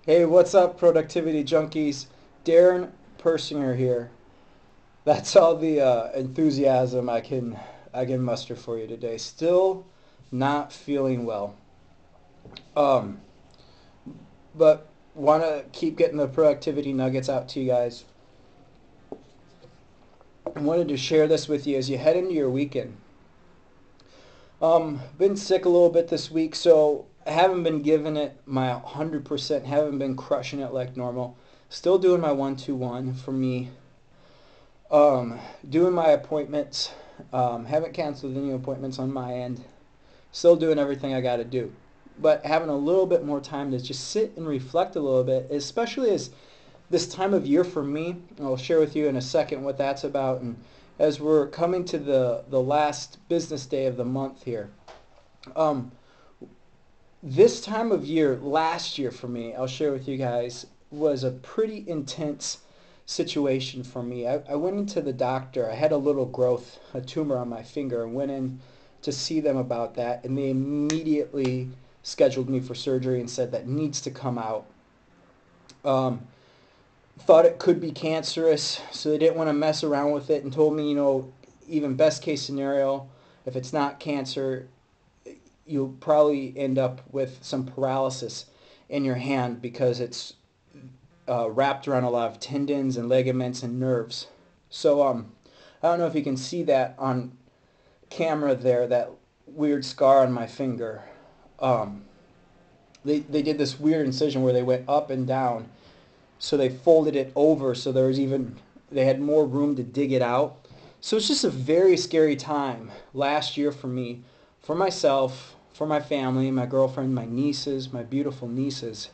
Hey, what's up, Productivity Junkies? Darren Persinger here. That's all the enthusiasm I can muster for you today. Still not feeling well, um, but want to keep getting the productivity nuggets out to you guys. I wanted to share this with you as you head into your weekend. Been sick a little bit this week, so I haven't been giving it my 100%. Haven't been crushing it like normal. Still doing my 1-2-1 for me. Doing my appointments. Haven't canceled any appointments on my end. Still doing everything I got to do. But having a little bit more time to just sit and reflect a little bit, especially as this time of year for me. I'll share with you in a second what that's about. And as we're coming to the last business day of the month here. Um, this time of year, last year for me, I'll share with you guys, was a pretty intense situation for me. I went into the doctor. I had a little growth, a tumor on my finger, and went in to see them about that. And they immediately scheduled me for surgery and said that needs to come out. Um, Thought it could be cancerous, so they didn't want to mess around with it and told me, even best case scenario, if it's not cancer, you'll probably end up with some paralysis in your hand because it's wrapped around a lot of tendons and ligaments and nerves. So I don't know if you can see that on camera there, that weird scar on my finger. Um, they did this weird incision where they went up and down, so they folded it over so they had more room to dig it out. So it's just a very scary time last year for me, for myself, for my family, my girlfriend, my nieces, my beautiful nieces.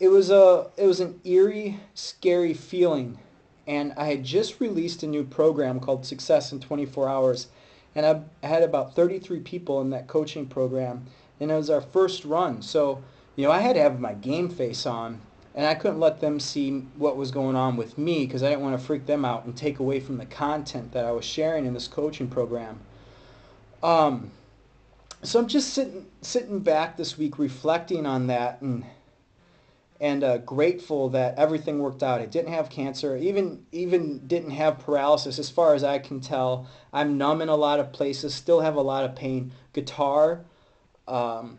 It was an eerie, scary feeling, and I had just released a new program called Success in 24 Hours, and I had about 33 people in that coaching program, and it was our first run. So, I had to have my game face on, and I couldn't let them see what was going on with me because I didn't want to freak them out and take away from the content that I was sharing in this coaching program. Um, so I'm just sitting back this week reflecting on that and grateful that everything worked out. It didn't have cancer, even didn't have paralysis as far as I can tell. I'm numb in a lot of places, still have a lot of pain. Guitar, um,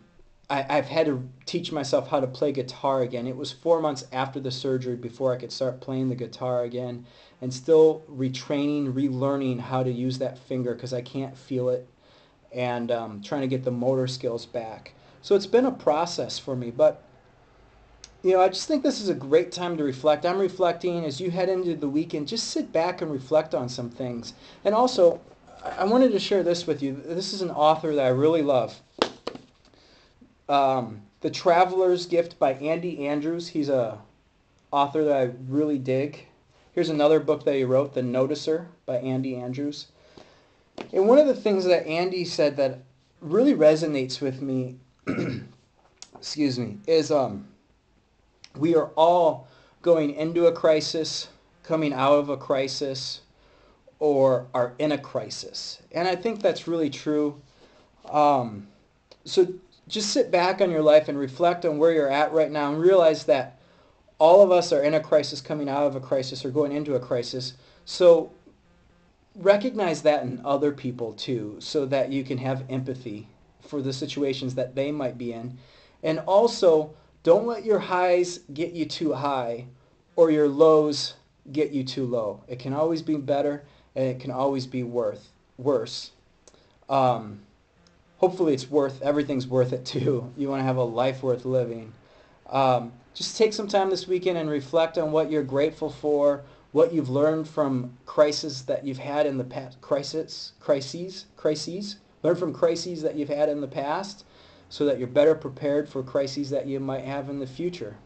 I've had to teach myself how to play guitar again. It was 4 months after the surgery before I could start playing the guitar again, and still retraining, relearning how to use that finger because I can't feel it, and trying to get the motor skills back. So it's been a process for me, but I just think this is a great time to reflect. I'm reflecting as you head into the weekend. Just sit back and reflect on some things. And also, I wanted to share this with you. This is an author that I really love. The Traveler's Gift by Andy Andrews. He's a author that I really dig. Here's another book that he wrote, The Noticer by Andy Andrews. And one of the things that Andy said that really resonates with me, excuse me, is we are all going into a crisis, coming out of a crisis, or are in a crisis. And I think that's really true. So just sit back on your life and reflect on where you're at right now and realize that all of us are in a crisis, coming out of a crisis, or going into a crisis. So recognize that in other people too, so that you can have empathy for the situations that they might be in. And also, don't let your highs get you too high or your lows get you too low. It can always be better, and it can always be worse. Um, Hopefully everything's worth it too. You want to have a life worth living. Just take some time this weekend and reflect on what you're grateful for, what you've learned from crises that you've had in the past. Crises. Learn from crises that you've had in the past so that you're better prepared for crises that you might have in the future.